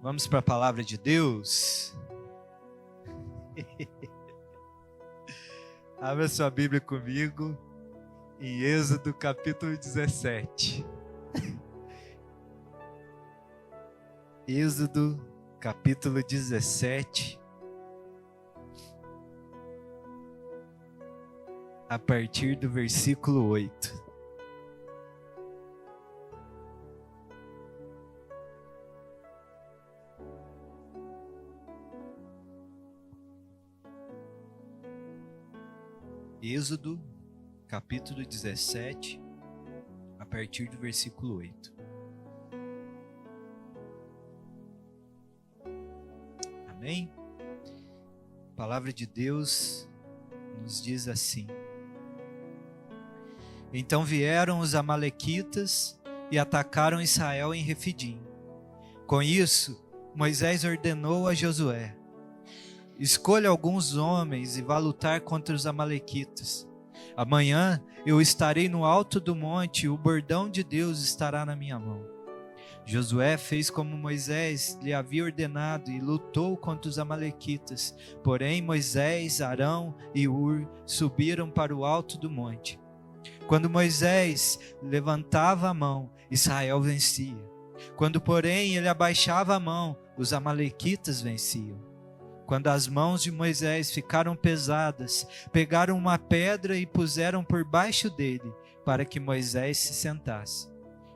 Vamos para a palavra de Deus. Abra sua Bíblia comigo em Êxodo capítulo 17. Êxodo capítulo 17. A partir do versículo 8. Êxodo, capítulo 17, a partir do versículo 8. Amém? A palavra de Deus nos diz assim: Então vieram os amalequitas e atacaram Israel em Refidim. Com isso, Moisés ordenou a Josué: Escolha alguns homens e vá lutar contra os amalequitas. Amanhã eu estarei no alto do monte e o bordão de Deus estará na minha mão. Josué fez como Moisés lhe havia ordenado e lutou contra os amalequitas. Porém Moisés, Arão e Hur subiram para o alto do monte. Quando Moisés levantava a mão, Israel vencia. Quando, porém, ele abaixava a mão, os amalequitas venciam. Quando as mãos de Moisés ficaram pesadas, pegaram uma pedra e puseram por baixo dele, para que Moisés se sentasse.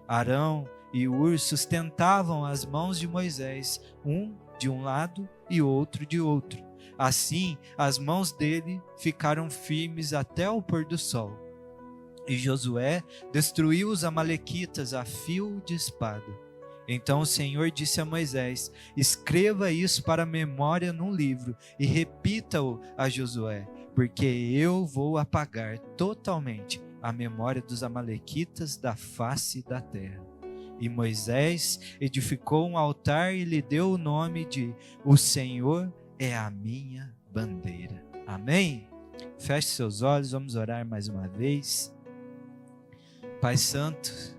Arão e Hur sustentavam as mãos de Moisés, um de um lado e outro de outro. Assim, as mãos dele ficaram firmes até o pôr do sol. E Josué destruiu os amalequitas a fio de espada. Então o Senhor disse a Moisés: Escreva isso para a memória num livro e repita-o a Josué, porque eu vou apagar totalmente a memória dos amalequitas da face da terra. E Moisés edificou um altar e lhe deu o nome de O Senhor é a minha bandeira. Amém? Feche seus olhos, vamos orar mais uma vez. Pai Santo,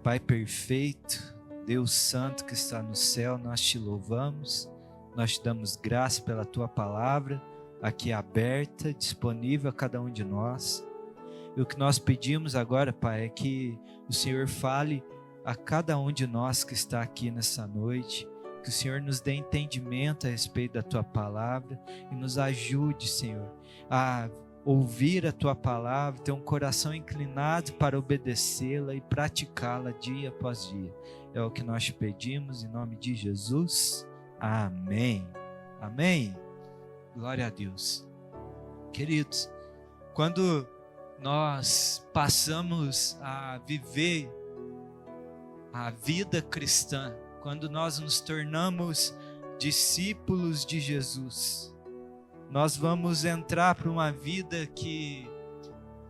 Pai perfeito, Deus Santo que está no céu, nós te louvamos, nós te damos graça pela tua palavra, aqui aberta, disponível a cada um de nós. E o que nós pedimos agora, Pai, é que o Senhor fale a cada um de nós que está aqui nessa noite, que o Senhor nos dê entendimento a respeito da tua palavra e nos ajude, Senhor, a ouvir a tua palavra, ter um coração inclinado para obedecê-la e praticá-la dia após dia. É o que nós te pedimos em nome de Jesus. Amém. Amém. Glória a Deus. Queridos, quando nós passamos a viver a vida cristã, quando nós nos tornamos discípulos de Jesus, nós vamos entrar para uma vida que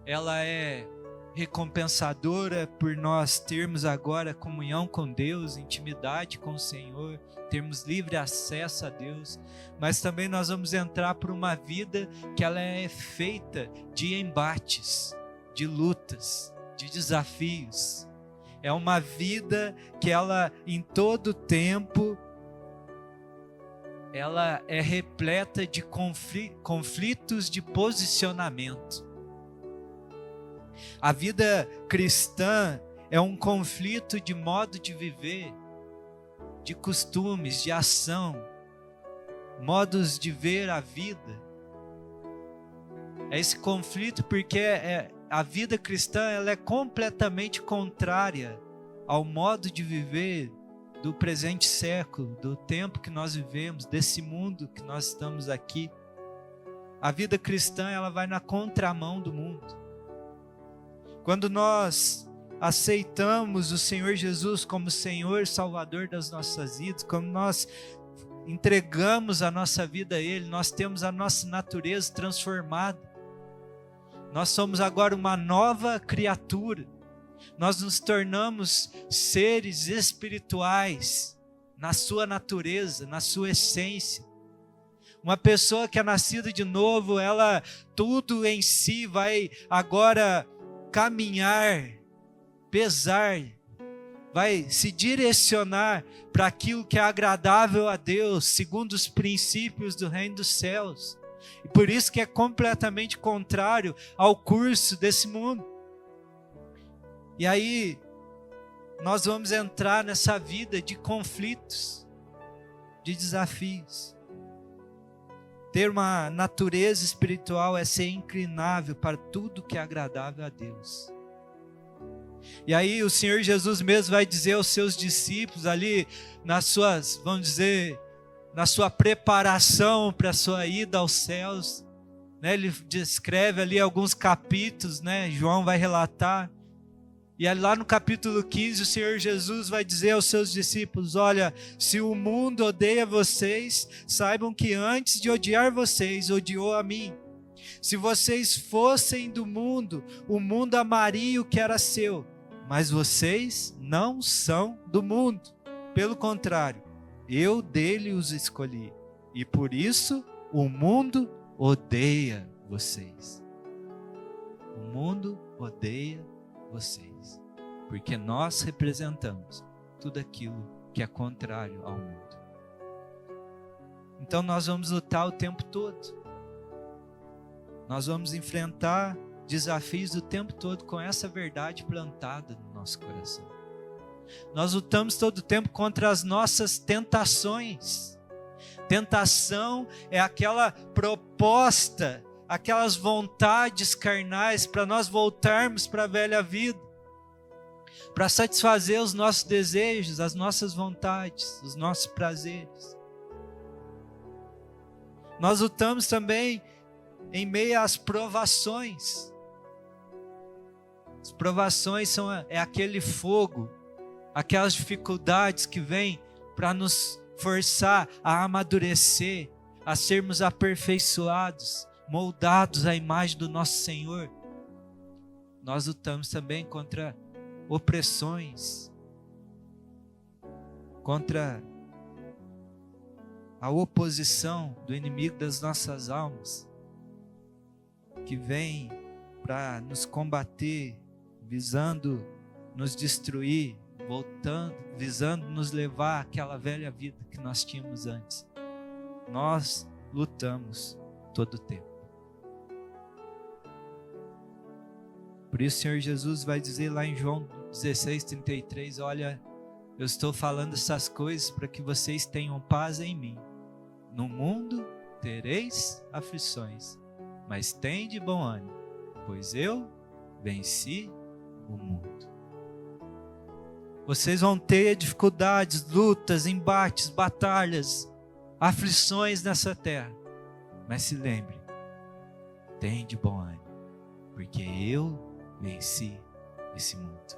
ela é recompensadora por nós termos agora comunhão com Deus, intimidade com o Senhor, termos livre acesso a Deus, mas também nós vamos entrar para uma vida que ela é feita de embates, de lutas, de desafios. É uma vida que ela em todo tempo ela é repleta de conflitos de posicionamento. A vida cristã é um conflito de modo de viver, de costumes, de ação, modos de ver a vida. É esse conflito porque a vida cristã ela é completamente contrária ao modo de viver do presente século, do tempo que nós vivemos, desse mundo que nós estamos aqui. A vida cristã ela vai na contramão do mundo. Quando nós aceitamos o Senhor Jesus como Senhor e Salvador das nossas vidas, quando nós entregamos a nossa vida a Ele, nós temos a nossa natureza transformada. Nós somos agora uma nova criatura. Nós nos tornamos seres espirituais na sua natureza, na sua essência. Uma pessoa que é nascida de novo, ela tudo em si vai agora caminhar, pesar vai se direcionar para aquilo que é agradável a Deus, segundo os princípios do reino dos céus. E por isso que é completamente contrário ao curso desse mundo. E aí, nós vamos entrar nessa vida de conflitos, de desafios. Ter uma natureza espiritual é ser inclinável para tudo que é agradável a Deus. E aí o Senhor Jesus mesmo vai dizer aos seus discípulos ali, nas suas, vamos dizer, na sua preparação para a sua ida aos céus, né? Ele descreve ali alguns capítulos, né? João vai relatar. E aí lá no capítulo 15, o Senhor Jesus vai dizer aos seus discípulos: olha, se o mundo odeia vocês, saibam que antes de odiar vocês, odiou a mim. Se vocês fossem do mundo, o mundo amaria o que era seu. Mas vocês não são do mundo. Pelo contrário, eu dele os escolhi. E por isso o mundo odeia vocês. O mundo odeia vocês, porque nós representamos tudo aquilo que é contrário ao mundo. Então nós vamos lutar o tempo todo. Nós vamos enfrentar desafios o tempo todo com essa verdade plantada no nosso coração. Nós lutamos todo o tempo contra as nossas tentações. Tentação é aquela proposta, aquelas vontades carnais para nós voltarmos para a velha vida, para satisfazer os nossos desejos, as nossas vontades, os nossos prazeres. Nós lutamos também em meio às provações. As provações é aquele fogo, aquelas dificuldades que vêm para nos forçar a amadurecer, a sermos aperfeiçoados, moldados à imagem do nosso Senhor. Nós lutamos também contra opressões, contra a oposição do inimigo das nossas almas, que vem para nos combater, visando nos destruir, visando nos levar àquela velha vida que nós tínhamos antes. Nós lutamos todo o tempo. Por isso o Senhor Jesus vai dizer lá em João 16:33, olha, eu estou falando essas coisas para que vocês tenham paz em mim. No mundo tereis aflições, mas tende bom ânimo, pois eu venci o mundo. Vocês vão ter dificuldades, lutas, embates, batalhas, aflições nessa terra, mas se lembre, tende bom ânimo, porque eu venci esse mundo.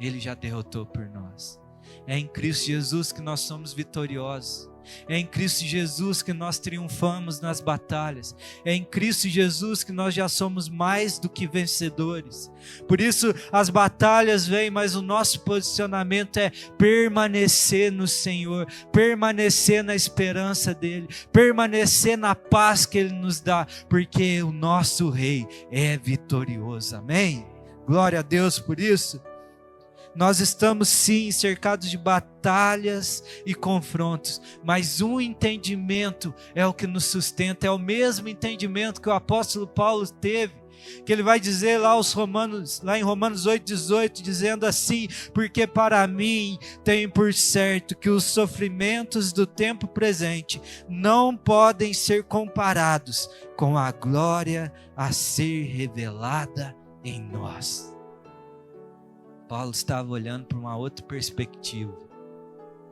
Ele já derrotou por nós. É em Cristo Jesus que nós somos vitoriosos. É em Cristo Jesus que nós triunfamos nas batalhas. É em Cristo Jesus que nós já somos mais do que vencedores. Por isso as batalhas vêm, mas o nosso posicionamento é permanecer no Senhor, permanecer na esperança dEle, permanecer na paz que Ele nos dá, porque o nosso Rei é vitorioso. Amém? Glória a Deus por isso. Nós estamos sim cercados de batalhas e confrontos, mas um entendimento é o que nos sustenta, é o mesmo entendimento que o apóstolo Paulo teve, que ele vai dizer lá em Romanos 8:18, dizendo assim: porque para mim tenho por certo que os sofrimentos do tempo presente não podem ser comparados com a glória a ser revelada em nós. Paulo estava olhando para uma outra perspectiva.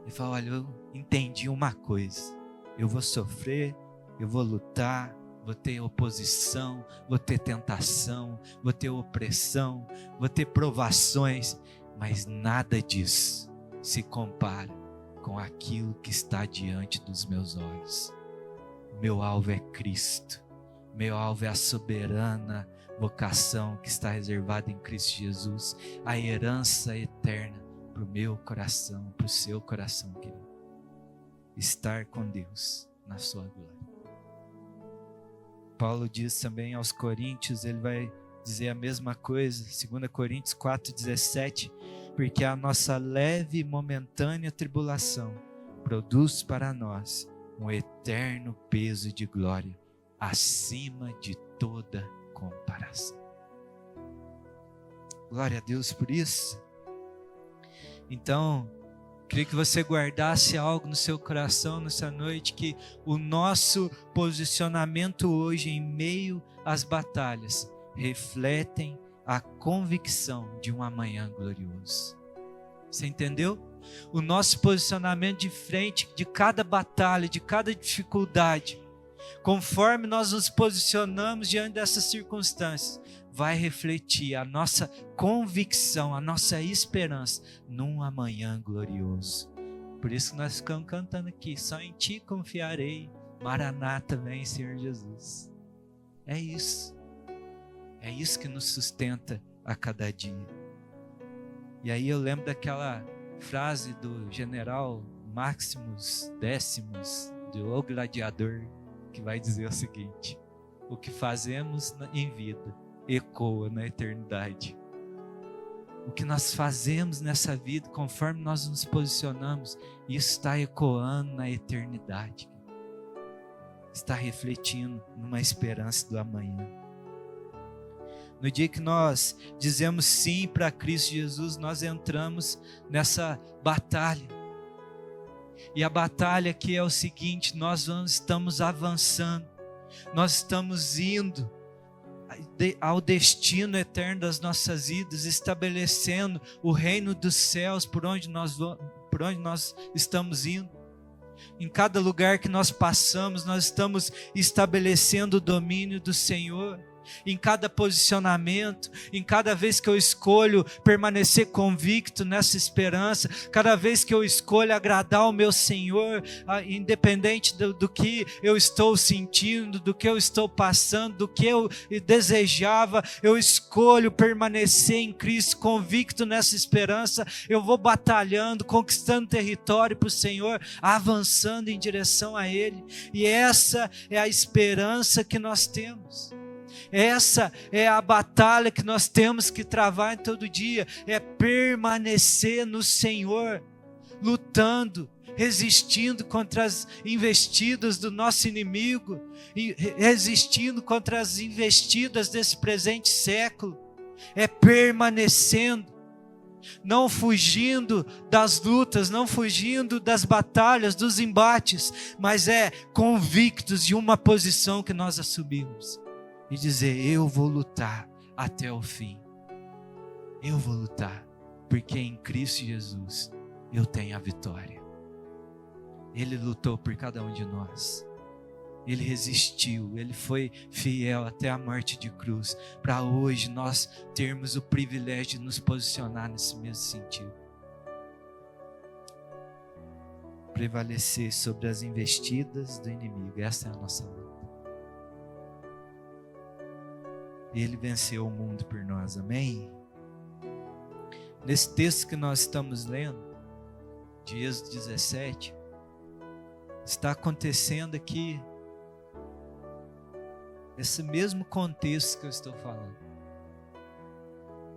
Ele falou: olha, eu entendi uma coisa. Eu vou sofrer, eu vou lutar, vou ter oposição, vou ter tentação, vou ter opressão, vou ter provações, mas nada disso se compara com aquilo que está diante dos meus olhos. Meu alvo é Cristo. Meu alvo é a soberana vocação que está reservada em Cristo Jesus, a herança eterna para o meu coração, para o seu coração, querido. Estar com Deus na sua glória. Paulo diz também aos Coríntios, ele vai dizer a mesma coisa, 2 Coríntios 4:17, porque a nossa leve e momentânea tribulação produz para nós um eterno peso de glória, acima de toda comparação. Glória a Deus por isso. Então, queria que você guardasse algo no seu coração nessa noite, que o nosso posicionamento hoje em meio às batalhas refletem a convicção de um amanhã glorioso. Você entendeu? O nosso posicionamento de frente de cada batalha, de cada dificuldade, conforme nós nos posicionamos diante dessas circunstâncias, vai refletir a nossa convicção, a nossa esperança num amanhã glorioso. Por isso que nós ficamos cantando aqui: só em Ti confiarei, Maranata vem, Senhor Jesus. É isso que nos sustenta a cada dia. E aí eu lembro daquela frase do general Maximus Decimus, do O Gladiador, que vai dizer o seguinte: o que fazemos em vida ecoa na eternidade. O que nós fazemos nessa vida, conforme nós nos posicionamos, isso está ecoando na eternidade. Está refletindo numa esperança do amanhã. No dia que nós dizemos sim para Cristo Jesus, nós entramos nessa batalha. E a batalha aqui é o seguinte: nós estamos avançando, nós estamos indo ao destino eterno das nossas vidas, estabelecendo o reino dos céus por onde nós estamos indo. Em cada lugar que nós passamos, nós estamos estabelecendo o domínio do Senhor. Em cada posicionamento, em cada vez que eu escolho permanecer convicto nessa esperança, cada vez que eu escolho agradar o meu Senhor, independente do que eu estou sentindo, do que eu estou passando, do que eu desejava, eu escolho permanecer em Cristo, convicto nessa esperança. Eu vou batalhando, conquistando território para o Senhor, avançando em direção a Ele. E essa é a esperança que nós temos. Essa é a batalha que nós temos que travar em todo dia, é permanecer no Senhor, lutando, resistindo contra as investidas do nosso inimigo, resistindo contra as investidas desse presente século, é permanecendo, não fugindo das lutas, não fugindo das batalhas, dos embates, mas é convictos de uma posição que nós assumimos. E dizer: eu vou lutar até o fim. Eu vou lutar, porque em Cristo Jesus eu tenho a vitória. Ele lutou por cada um de nós. Ele resistiu, Ele foi fiel até a morte de cruz, para hoje nós termos o privilégio de nos posicionar nesse mesmo sentido. Prevalecer sobre as investidas do inimigo, essa é a nossa luta. Ele venceu o mundo por nós, amém? Nesse texto que nós estamos lendo, de Êxodo 17, está acontecendo aqui esse mesmo contexto que eu estou falando.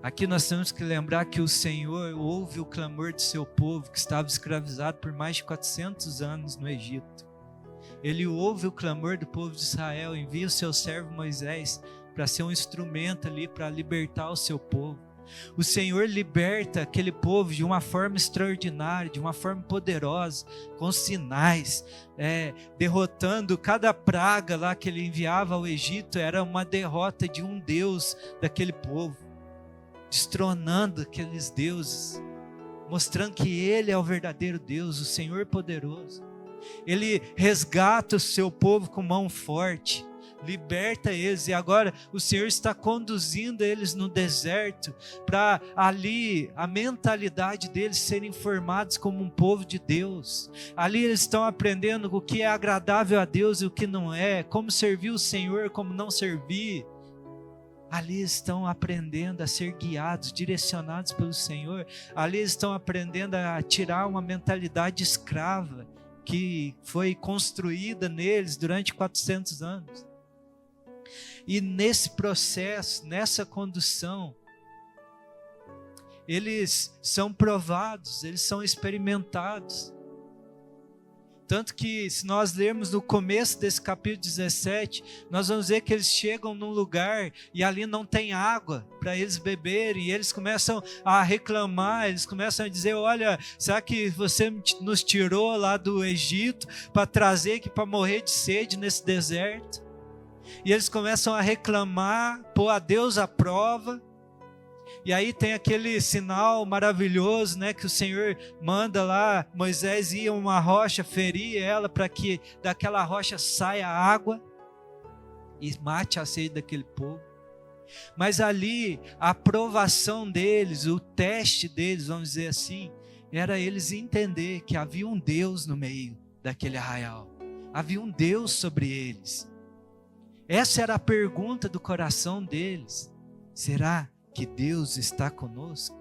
Aqui nós temos que lembrar que o Senhor ouve o clamor do seu povo que estava escravizado por mais de 400 anos no Egito. Ele ouve o clamor do povo de Israel, envia o seu servo Moisés para ser um instrumento ali para libertar o seu povo. O Senhor liberta aquele povo de uma forma extraordinária, de uma forma poderosa, com sinais, derrotando cada praga lá que ele enviava ao Egito. Era uma derrota de um Deus daquele povo, destronando aqueles deuses, mostrando que Ele é o verdadeiro Deus, o Senhor poderoso. Ele resgata o seu povo com mão forte, liberta eles, e agora o Senhor está conduzindo eles no deserto, para ali a mentalidade deles serem formados como um povo de Deus. Ali eles estão aprendendo o que é agradável a Deus e o que não é, como servir o Senhor, como não servir. Ali estão aprendendo a ser guiados, direcionados pelo Senhor. Ali estão aprendendo a tirar uma mentalidade escrava que foi construída neles durante 400 anos. E nesse processo, nessa condução, eles são provados, eles são experimentados. Tanto que, se nós lermos no começo desse capítulo 17, nós vamos ver que eles chegam num lugar e ali não tem água para eles beberem, e eles começam a reclamar, eles começam a dizer: olha, será que você nos tirou lá do Egito para trazer aqui para morrer de sede nesse deserto? E eles começam a reclamar, pôr a Deus à prova. E aí tem aquele sinal maravilhoso, né, que o Senhor manda lá, Moisés ir a uma rocha, ferir ela, para que daquela rocha saia água e mate a sede daquele povo. Mas ali, a provação deles, o teste deles, vamos dizer assim, era eles entender que havia um Deus no meio daquele arraial. Havia um Deus sobre eles. Essa era a pergunta do coração deles. Será que Deus está conosco?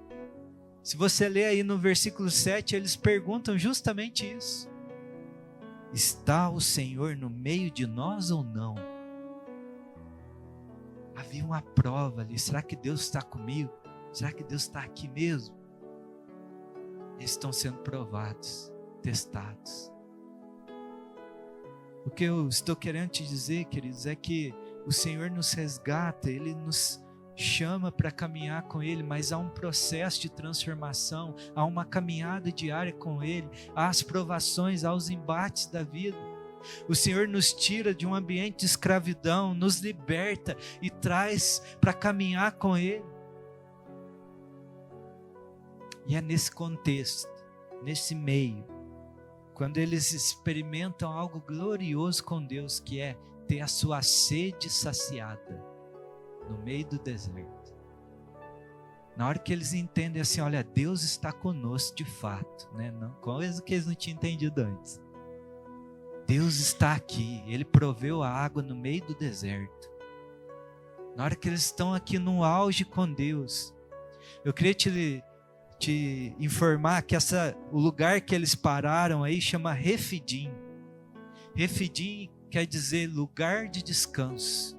Se você ler aí no versículo 7, eles perguntam justamente isso: está o Senhor no meio de nós ou não? Havia uma prova ali. Será que Deus está comigo? Será que Deus está aqui mesmo? Eles estão sendo provados, testados. O que eu estou querendo te dizer, queridos, é que o Senhor nos resgata, Ele nos chama para caminhar com Ele, mas há um processo de transformação, há uma caminhada diária com Ele, há as provações, há os embates da vida. O Senhor nos tira de um ambiente de escravidão, nos liberta e traz para caminhar com Ele. E é nesse contexto, nesse meio, quando eles experimentam algo glorioso com Deus, que é ter a sua sede saciada no meio do deserto. Na hora que eles entendem assim, olha, Deus está conosco de fato, né? Não, coisa que eles não tinham entendido antes. Deus está aqui, Ele proveu a água no meio do deserto. Na hora que eles estão aqui no auge com Deus, eu queria te informar que o lugar que eles pararam aí chama Refidim. Refidim quer dizer lugar de descanso.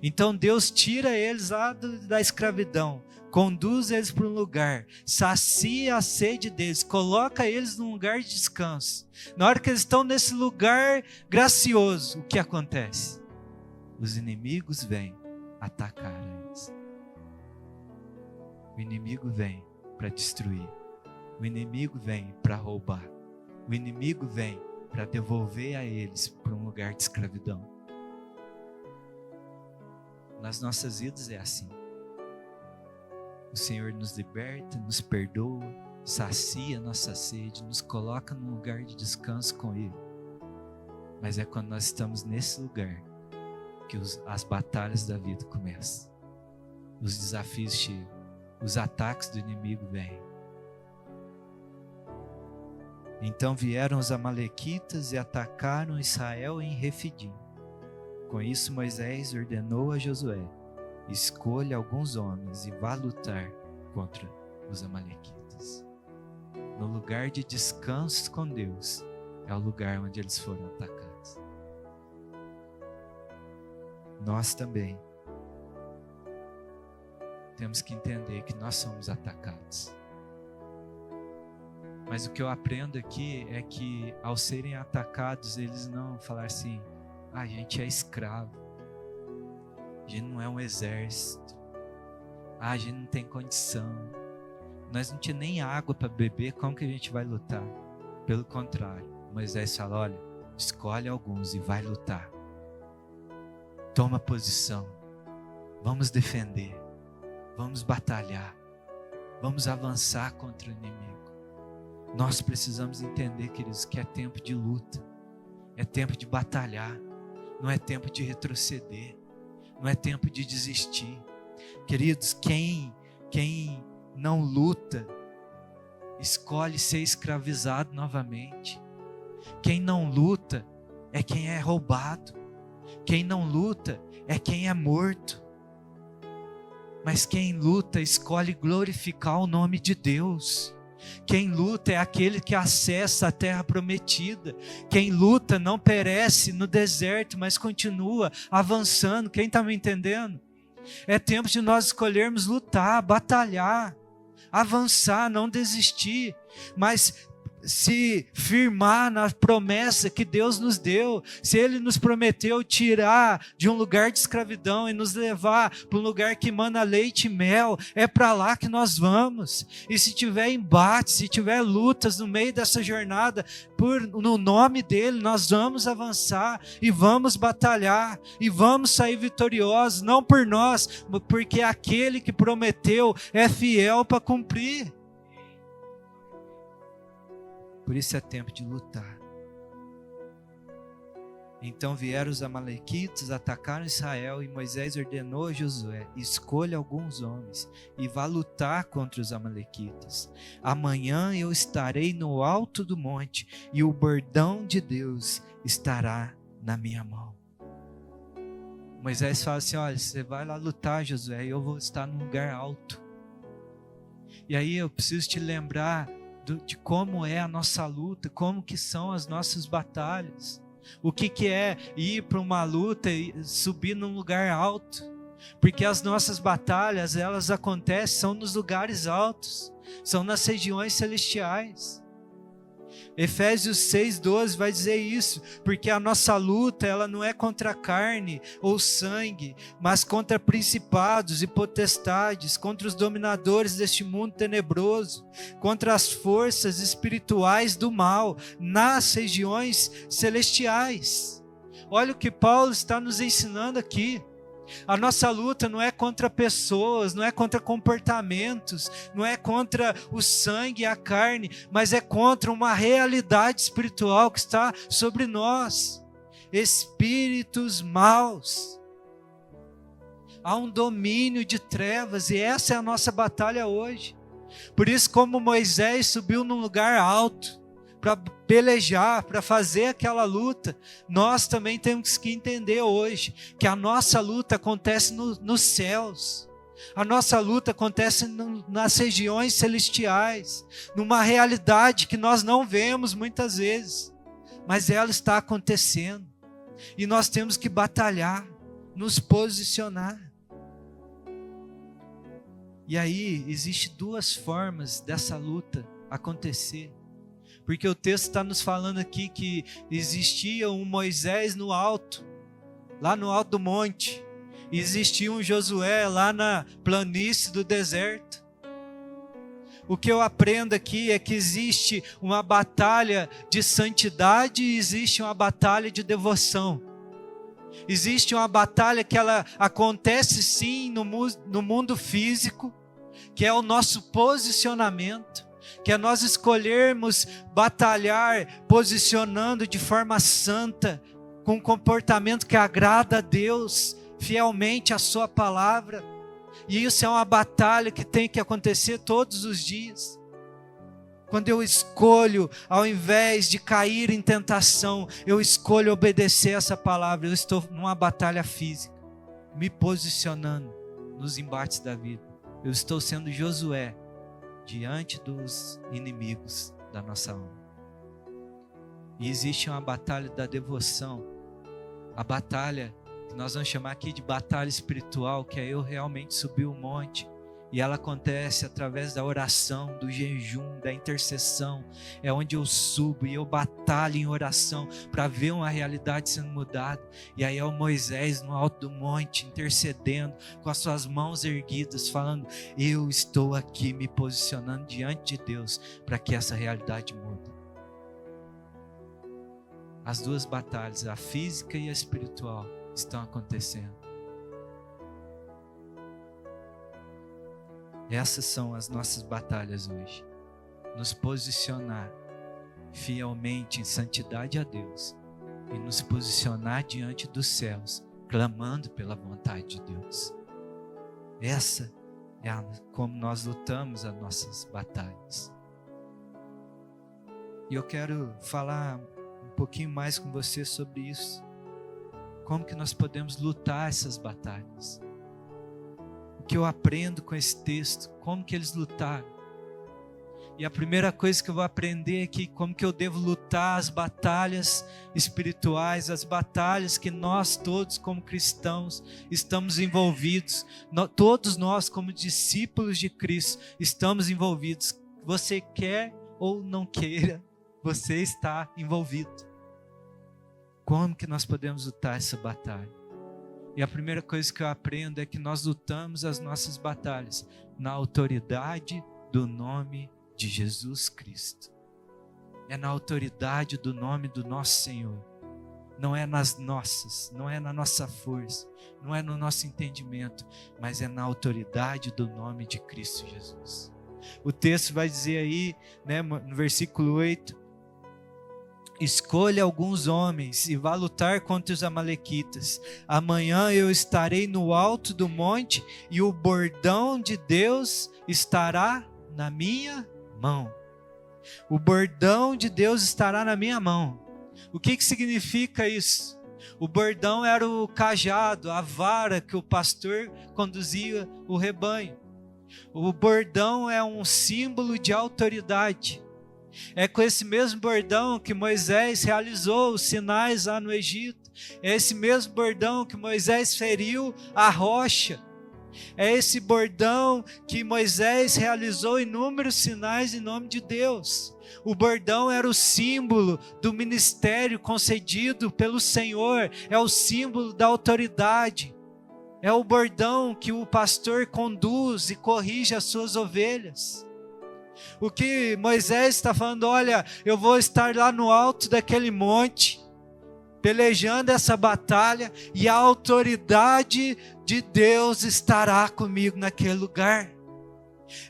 Então Deus tira eles lá da escravidão, conduz eles para um lugar, sacia a sede deles, coloca eles num lugar de descanso. Na hora que eles estão nesse lugar gracioso, o que acontece? Os inimigos vêm atacar eles. O inimigo vem para destruir. O inimigo vem para roubar. O inimigo vem para devolver a eles para um lugar de escravidão. Nas nossas vidas é assim. O Senhor nos liberta, nos perdoa, sacia nossa sede, nos coloca num lugar de descanso com Ele. Mas é quando nós estamos nesse lugar que as batalhas da vida começam. Os desafios chegam, os ataques do inimigo vêm. Então vieram os amalequitas e atacaram Israel em Refidim. Com isso Moisés ordenou a Josué: escolha alguns homens e vá lutar contra os amalequitas. No lugar de descanso com Deus, é o lugar onde eles foram atacados. Nós também temos que entender que nós somos atacados. Mas o que eu aprendo aqui é que, ao serem atacados, eles não falaram assim: a gente é escravo, a gente não é um exército, a gente não tem condição, nós não tínhamos nem água para beber, como que a gente vai lutar? Pelo contrário, Moisés fala: olha, escolhe alguns e vai lutar, toma posição, vamos defender, vamos batalhar, vamos avançar contra o inimigo. Nós precisamos entender, queridos, que é tempo de luta, é tempo de batalhar, não é tempo de retroceder, não é tempo de desistir. Queridos, quem não luta, escolhe ser escravizado novamente. Quem não luta é quem é roubado. Quem não luta é quem é morto. Mas quem luta escolhe glorificar o nome de Deus. Quem luta é aquele que acessa a terra prometida. Quem luta não perece no deserto, mas continua avançando. Quem está me entendendo? É tempo de nós escolhermos lutar, batalhar, avançar, não desistir, mas se firmar na promessa que Deus nos deu. Se Ele nos prometeu tirar de um lugar de escravidão e nos levar para um lugar que emana leite e mel, é para lá que nós vamos. E se tiver embates, se tiver lutas no meio dessa jornada, no nome dEle, nós vamos avançar e vamos batalhar e vamos sair vitoriosos, não por nós, porque aquele que prometeu é fiel para cumprir. Por isso é tempo de lutar. Então vieram os amalequitas, atacaram Israel, e Moisés ordenou a Josué: escolha alguns homens e vá lutar contra os amalequitas. Amanhã eu estarei no alto do monte e o bordão de Deus estará na minha mão. Moisés fala assim: olha, você vai lá lutar, Josué, e eu vou estar num lugar alto. E aí eu preciso te lembrar de como é a nossa luta, como que são as nossas batalhas. O que é ir para uma luta e subir num lugar alto. Porque as nossas batalhas, elas acontecem, são nos lugares altos, são nas regiões celestiais. Efésios 6:12 vai dizer isso, porque a nossa luta, ela não é contra carne ou sangue, mas contra principados e potestades, contra os dominadores deste mundo tenebroso, contra as forças espirituais do mal, nas regiões celestiais. Olha o que Paulo está nos ensinando aqui. A nossa luta não é contra pessoas, não é contra comportamentos, não é contra o sangue e a carne, mas é contra uma realidade espiritual que está sobre nós. Espíritos maus. Há um domínio de trevas e essa é a nossa batalha hoje. Por isso, como Moisés subiu num lugar alto para pelejar, para fazer aquela luta, nós também temos que entender hoje que a nossa luta acontece nos céus. A nossa luta acontece nas regiões celestiais, numa realidade que nós não vemos muitas vezes, mas ela está acontecendo. E nós temos que batalhar, nos posicionar. E aí, existe duas formas dessa luta acontecer. Porque o texto está nos falando aqui que existia um Moisés no alto, lá no alto do monte. E existia um Josué lá na planície do deserto. O que eu aprendo aqui é que existe uma batalha de santidade e existe uma batalha de devoção. Existe uma batalha que ela acontece sim no mundo físico, que é o nosso posicionamento. Que é nós escolhermos batalhar posicionando de forma santa, com um comportamento que agrada a Deus, fielmente a sua palavra. E isso é uma batalha que tem que acontecer todos os dias. Quando eu escolho, ao invés de cair em tentação, eu escolho obedecer essa palavra, eu estou numa batalha física, me posicionando nos embates da vida. Eu estou sendo Josué diante dos inimigos da nossa alma. E existe uma batalha da devoção, a batalha que nós vamos chamar aqui de batalha espiritual, que é eu realmente subir o monte, e ela acontece através da oração, do jejum, da intercessão. É onde eu subo e eu batalho em oração para ver uma realidade sendo mudada. E aí é o Moisés no alto do monte intercedendo, com as suas mãos erguidas, falando: eu estou aqui me posicionando diante de Deus para que essa realidade mude. As duas batalhas, a física e a espiritual, estão acontecendo. Essas são as nossas batalhas hoje. Nos posicionar fielmente em santidade a Deus e nos posicionar diante dos céus, clamando pela vontade de Deus. Essa é como nós lutamos as nossas batalhas. E eu quero falar um pouquinho mais com você sobre isso. Como que nós podemos lutar essas batalhas? O que eu aprendo com esse texto, como que eles lutaram. E a primeira coisa que eu vou aprender é que como que eu devo lutar as batalhas espirituais, as batalhas que nós todos como cristãos estamos envolvidos. Todos nós como discípulos de Cristo estamos envolvidos. Você quer ou não queira, você está envolvido. Como que nós podemos lutar essa batalha? E a primeira coisa que eu aprendo é que nós lutamos as nossas batalhas na autoridade do nome de Jesus Cristo. É na autoridade do nome do nosso Senhor. Não é nas nossas, não é na nossa força, não é no nosso entendimento, mas é na autoridade do nome de Cristo Jesus. O texto vai dizer aí, né, no versículo 8, escolha alguns homens e vá lutar contra os amalequitas. Amanhã eu estarei no alto do monte e o bordão de Deus estará na minha mão. O bordão de Deus estará na minha mão. O que significa isso? O bordão era o cajado, a vara que o pastor conduzia o rebanho. O bordão é um símbolo de autoridade. É com esse mesmo bordão que Moisés realizou os sinais lá no Egito. É esse mesmo bordão que Moisés feriu a rocha. É esse bordão que Moisés realizou inúmeros sinais em nome de Deus. O bordão era o símbolo do ministério concedido pelo Senhor. É o símbolo da autoridade. É o bordão que o pastor conduz e corrige as suas ovelhas. O que Moisés está falando, olha, eu vou estar lá no alto daquele monte, pelejando essa batalha, e a autoridade de Deus estará comigo naquele lugar.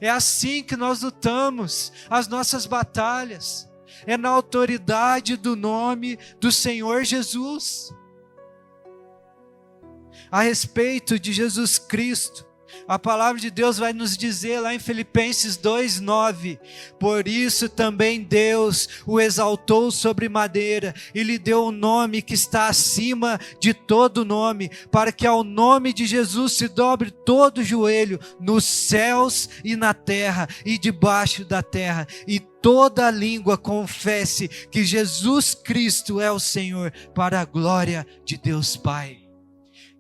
É assim que nós lutamos as nossas batalhas, é na autoridade do nome do Senhor Jesus. A respeito de Jesus Cristo, a palavra de Deus vai nos dizer lá em Filipenses 2:9, por isso também Deus o exaltou sobremaneira e lhe deu um nome que está acima de todo nome, para que ao nome de Jesus se dobre todo o joelho nos céus e na terra e debaixo da terra, e toda língua confesse que Jesus Cristo é o Senhor, para a glória de Deus Pai.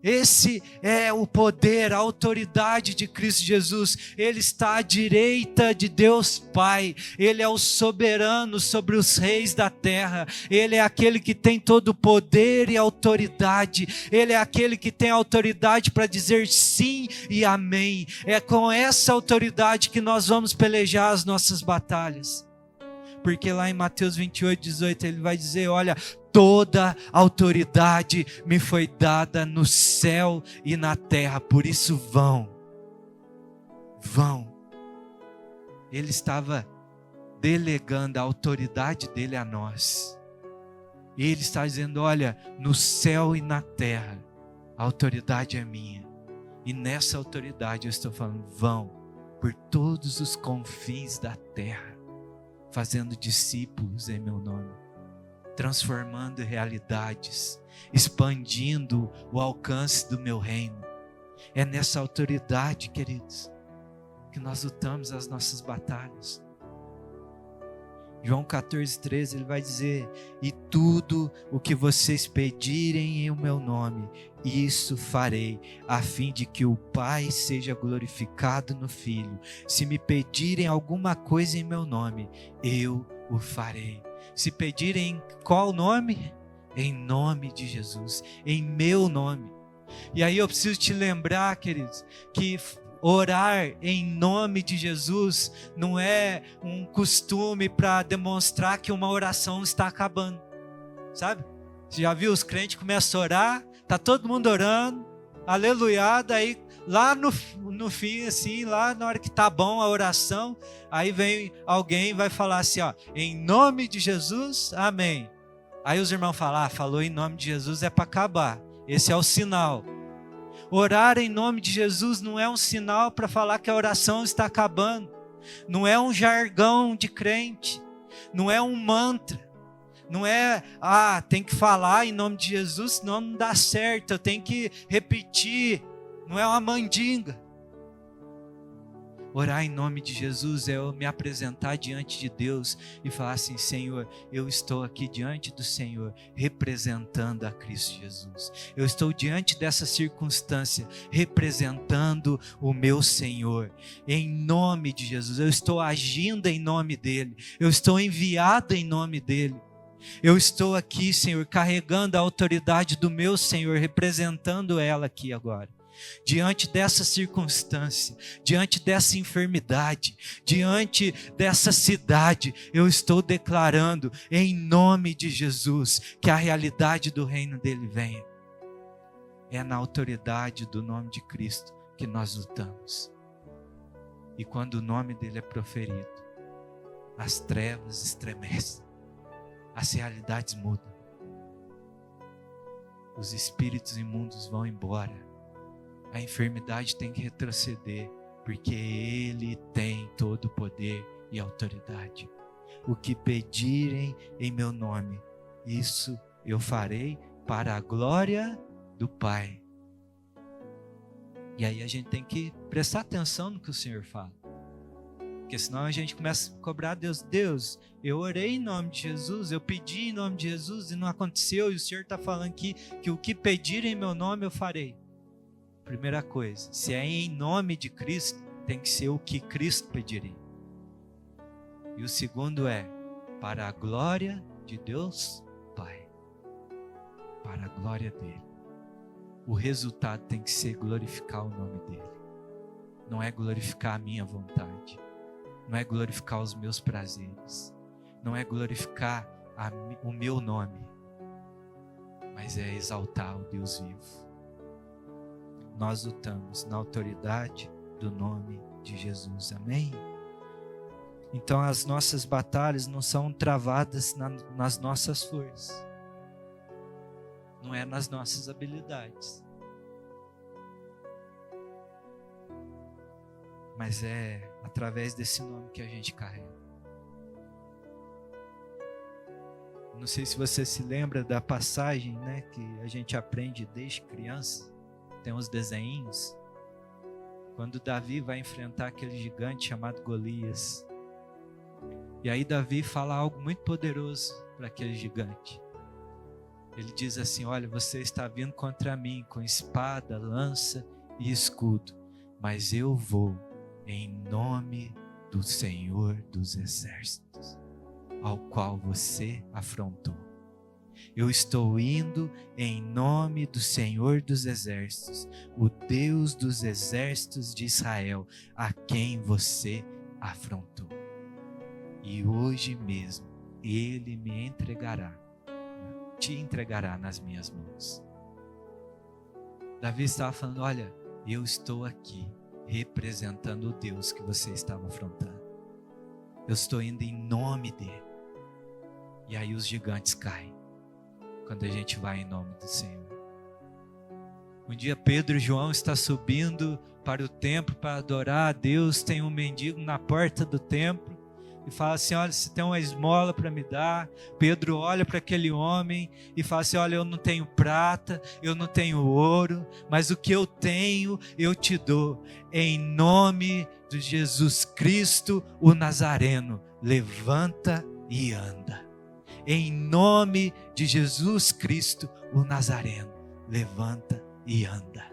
Esse é o poder, a autoridade de Cristo Jesus. Ele está à direita de Deus Pai. Ele é o soberano sobre os reis da terra. Ele é aquele que tem todo o poder e autoridade. Ele é aquele que tem autoridade para dizer sim e amém. É com essa autoridade que nós vamos pelejar as nossas batalhas. Porque lá em Mateus 28:18 ele vai dizer, olha, toda autoridade me foi dada no céu e na terra, por isso vão. Ele estava delegando a autoridade dele a nós. E ele está dizendo, olha, no céu e na terra, a autoridade é minha. E nessa autoridade eu estou falando, vão por todos os confins da terra, fazendo discípulos em meu nome, transformando realidades, expandindo o alcance do meu reino. É nessa autoridade, queridos, que nós lutamos as nossas batalhas. João 14:13, ele vai dizer, e tudo o que vocês pedirem em o meu nome, isso farei, a fim de que o Pai seja glorificado no Filho. Se me pedirem alguma coisa em meu nome, eu o farei. Se pedirem qual nome? Em nome de Jesus, em meu nome. E aí eu preciso te lembrar, queridos, que orar em nome de Jesus não é um costume para demonstrar que uma oração está acabando, sabe? Você já viu os crentes começam a orar, tá todo mundo orando, aleluia, daí lá no fim, assim, lá na hora que tá bom a oração, aí vem alguém e vai falar assim, ó, em nome de Jesus, amém. Aí os irmãos falam, falou em nome de Jesus é para acabar, esse é o sinal. Orar em nome de Jesus não é um sinal para falar que a oração está acabando, não é um jargão de crente, não é um mantra, não é, tem que falar em nome de Jesus, senão não dá certo, eu tenho que repetir, não é uma mandinga. Orar em nome de Jesus é eu me apresentar diante de Deus e falar assim: Senhor, eu estou aqui diante do Senhor representando a Cristo Jesus. Eu estou diante dessa circunstância representando o meu Senhor. Em nome de Jesus, eu estou agindo em nome dEle. Eu estou enviado em nome dEle. Eu estou aqui, Senhor, carregando a autoridade do meu Senhor, representando ela aqui agora. Diante dessa circunstância, diante dessa enfermidade, diante dessa cidade, eu estou declarando em nome de Jesus que a realidade do reino dele venha. É na autoridade do nome de Cristo que nós lutamos. E quando o nome dele é proferido, as trevas estremecem, as realidades mudam, os espíritos imundos vão embora. A enfermidade tem que retroceder, porque Ele tem todo o poder e autoridade. O que pedirem em meu nome, isso eu farei para a glória do Pai. E aí a gente tem que prestar atenção no que o Senhor fala. Porque senão a gente começa a cobrar a Deus. Deus, eu orei em nome de Jesus, eu pedi em nome de Jesus e não aconteceu. E o Senhor está falando aqui que o que pedirem em meu nome eu farei. Primeira coisa, se é em nome de Cristo, tem que ser o que Cristo pediria. E o segundo é, para a glória de Deus Pai. Para a glória dele. O resultado tem que ser glorificar o nome dele. Não é glorificar a minha vontade. Não é glorificar os meus prazeres. Não é glorificar o meu nome. Mas é exaltar o Deus vivo. Nós lutamos na autoridade do nome de Jesus, amém? Então as nossas batalhas não são travadas nas nossas forças, não é nas nossas habilidades, mas é através desse nome que a gente carrega. Não sei se você se lembra da passagem, né, que a gente aprende desde criança. Tem uns desenhinhos, quando Davi vai enfrentar aquele gigante chamado Golias, e aí Davi fala algo muito poderoso para aquele gigante. Ele diz assim: olha, você está vindo contra mim com espada, lança e escudo, mas eu vou em nome do Senhor dos Exércitos, ao qual você afrontou. Eu estou indo em nome do Senhor dos Exércitos, o Deus dos exércitos de Israel, a quem você afrontou. E hoje mesmo Ele me entregará, te entregará nas minhas mãos. Davi estava falando: olha, eu estou aqui representando o Deus que você estava afrontando. Eu estou indo em nome dele. E aí os gigantes caem quando a gente vai em nome do Senhor. Um dia Pedro e João estão subindo para o templo para adorar a Deus. Tem um mendigo na porta do templo e fala assim: olha, se tem uma esmola para me dar. Pedro olha para aquele homem e fala assim: olha, eu não tenho prata, eu não tenho ouro, mas o que eu tenho eu te dou. Em nome de Jesus Cristo, o Nazareno, levanta e anda. Em nome de Jesus Cristo, o Nazareno, levanta e anda.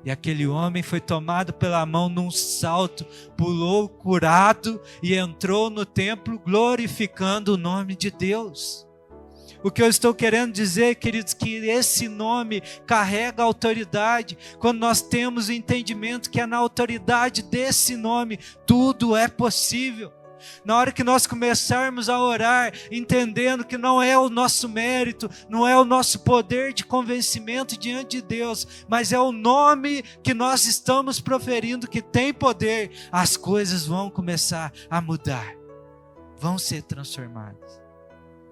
E aquele homem foi tomado pela mão num salto, pulou curado e entrou no templo glorificando o nome de Deus. O que eu estou querendo dizer, queridos, que esse nome carrega autoridade. Quando nós temos o entendimento que é na autoridade desse nome, tudo é possível. Na hora que nós começarmos a orar, entendendo que não é o nosso mérito, não é o nosso poder de convencimento diante de Deus, mas é o nome que nós estamos proferindo que tem poder, as coisas vão começar a mudar, vão ser transformadas,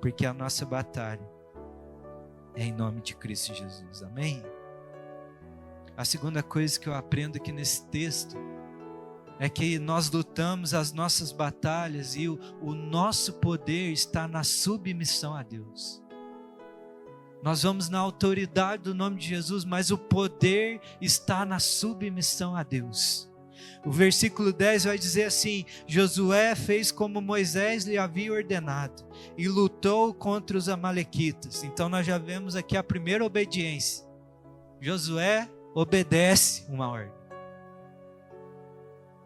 porque a nossa batalha é em nome de Cristo Jesus, amém? A segunda coisa que eu aprendo aqui nesse texto é que nós lutamos as nossas batalhas e o nosso poder está na submissão a Deus. Nós vamos na autoridade do nome de Jesus, mas o poder está na submissão a Deus. O versículo 10 vai dizer assim: Josué fez como Moisés lhe havia ordenado e lutou contra os amalequitas. Então nós já vemos aqui a primeira obediência. Josué obedece uma ordem.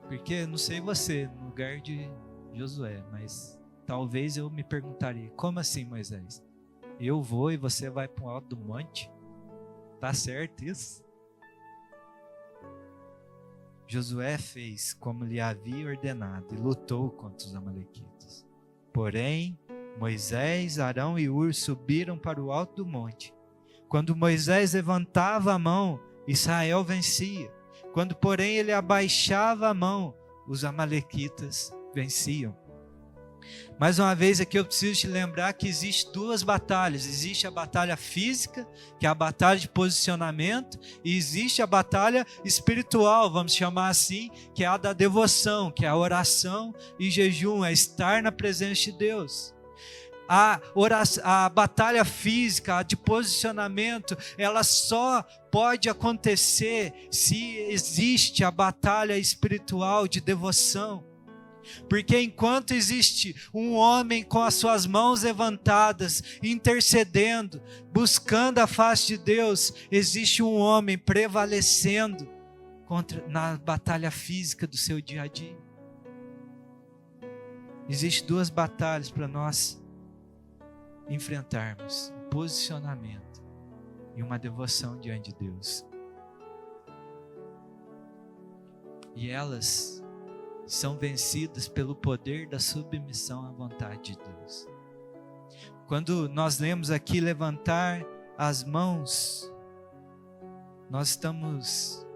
Porque, não sei você, no lugar de Josué, mas talvez eu me perguntaria: como assim, Moisés? Eu vou e você vai para o alto do monte? Tá certo isso? Josué fez como lhe havia ordenado e lutou contra os amalequitas. Porém, Moisés, Arão e Hur subiram para o alto do monte. Quando Moisés levantava a mão, Israel vencia. Quando, porém, ele abaixava a mão, os amalequitas venciam. Mais uma vez aqui eu preciso te lembrar que existe duas batalhas. Existe a batalha física, que é a batalha de posicionamento, e existe a batalha espiritual, vamos chamar assim, que é a da devoção, que é a oração e jejum, é estar na presença de Deus. A batalha física, a de posicionamento, ela só pode acontecer se existe a batalha espiritual de devoção. Porque enquanto existe um homem com as suas mãos levantadas, intercedendo, buscando a face de Deus, existe um homem prevalecendo na batalha física do seu dia a dia. Existem duas batalhas para nós enfrentarmos: um posicionamento e uma devoção diante de Deus. E elas são vencidas pelo poder da submissão à vontade de Deus. Quando nós lemos aqui levantar as mãos, nós estamos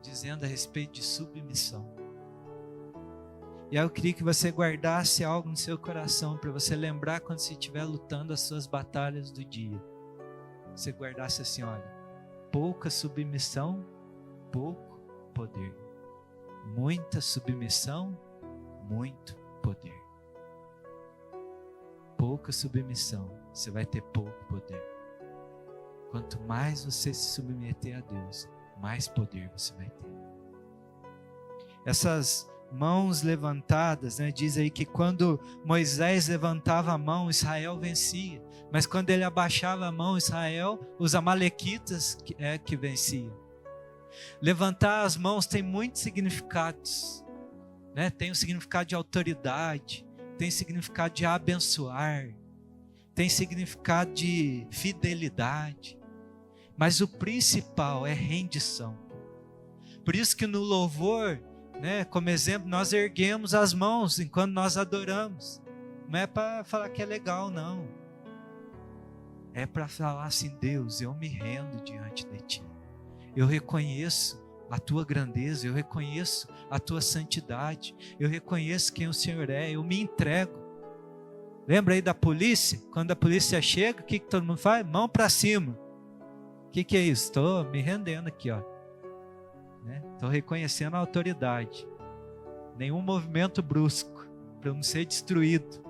dizendo a respeito de submissão. E aí eu queria que você guardasse algo no seu coração, para você lembrar quando você estiver lutando as suas batalhas do dia. Você guardasse assim: olha, pouca submissão, pouco poder. Muita submissão, muito poder. Pouca submissão, você vai ter pouco poder. Quanto mais você se submeter a Deus, mais poder você vai ter. Essas mãos levantadas, diz aí que quando Moisés levantava a mão, Israel vencia. Mas quando ele abaixava a mão, Israel, os amalequitas que venciam. Levantar as mãos tem muitos significados, Tem o significado de autoridade, tem significado de abençoar, tem significado de fidelidade, mas o principal é rendição. Por isso que no louvor, como exemplo, nós erguemos as mãos enquanto nós adoramos. Não é para falar que é legal, não. É para falar assim: Deus, eu me rendo diante de Ti. Eu reconheço a Tua grandeza, eu reconheço a Tua santidade, eu reconheço quem o Senhor é, eu me entrego. Lembra aí da polícia? Quando a polícia chega, o que todo mundo faz? Mão para cima. O que é isso? Estou me rendendo aqui, Estou reconhecendo a autoridade. Nenhum movimento brusco, para eu não ser destruído.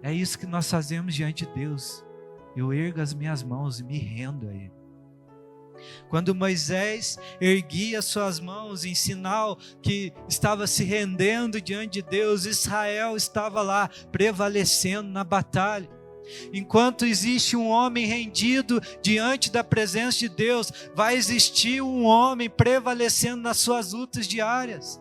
É isso que nós fazemos diante de Deus. Eu ergo as minhas mãos e me rendo a Ele. Quando Moisés erguia suas mãos em sinal que estava se rendendo diante de Deus, Israel estava lá prevalecendo na batalha. Enquanto existe um homem rendido diante da presença de Deus, vai existir um homem prevalecendo nas suas lutas diárias.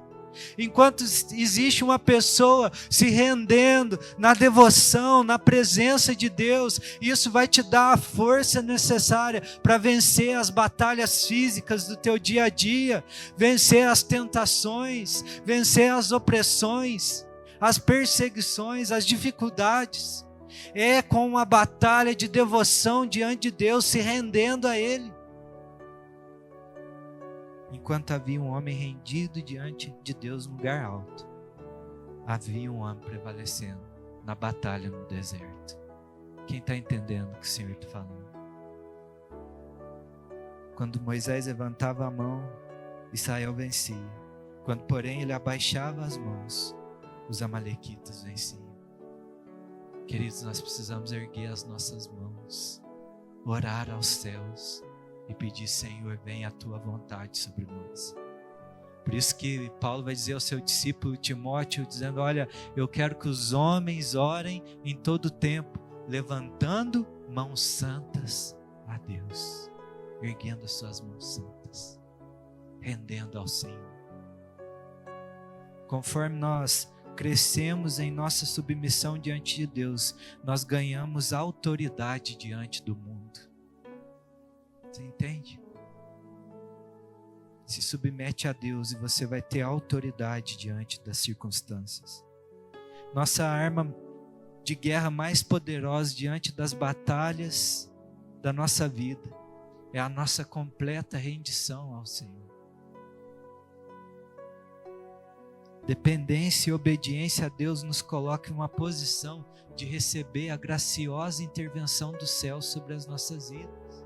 Enquanto existe uma pessoa se rendendo na devoção, na presença de Deus, isso vai te dar a força necessária para vencer as batalhas físicas do teu dia a dia, vencer as tentações, vencer as opressões, as perseguições, as dificuldades. É com uma batalha de devoção diante de Deus, se rendendo a Ele. Enquanto havia um homem rendido diante de Deus no lugar alto, havia um homem prevalecendo na batalha no deserto. Quem está entendendo o que o Senhor está falando? Quando Moisés levantava a mão, Israel vencia. Quando, porém, ele abaixava as mãos, os amalequitas venciam. Queridos, nós precisamos erguer as nossas mãos, orar aos céus e pedir: Senhor, venha a Tua vontade sobre nós. Por isso que Paulo vai dizer ao seu discípulo Timóteo, dizendo: olha, eu quero que os homens orem em todo tempo, levantando mãos santas a Deus, erguendo as suas mãos santas, rendendo ao Senhor. Conforme nós crescemos em nossa submissão diante de Deus, nós ganhamos autoridade diante do mundo. Você entende? Se submete a Deus e você vai ter autoridade diante das circunstâncias. Nossa arma de guerra mais poderosa diante das batalhas da nossa vida é a nossa completa rendição ao Senhor. Dependência e obediência a Deus nos coloca em uma posição de receber a graciosa intervenção do céu sobre as nossas vidas.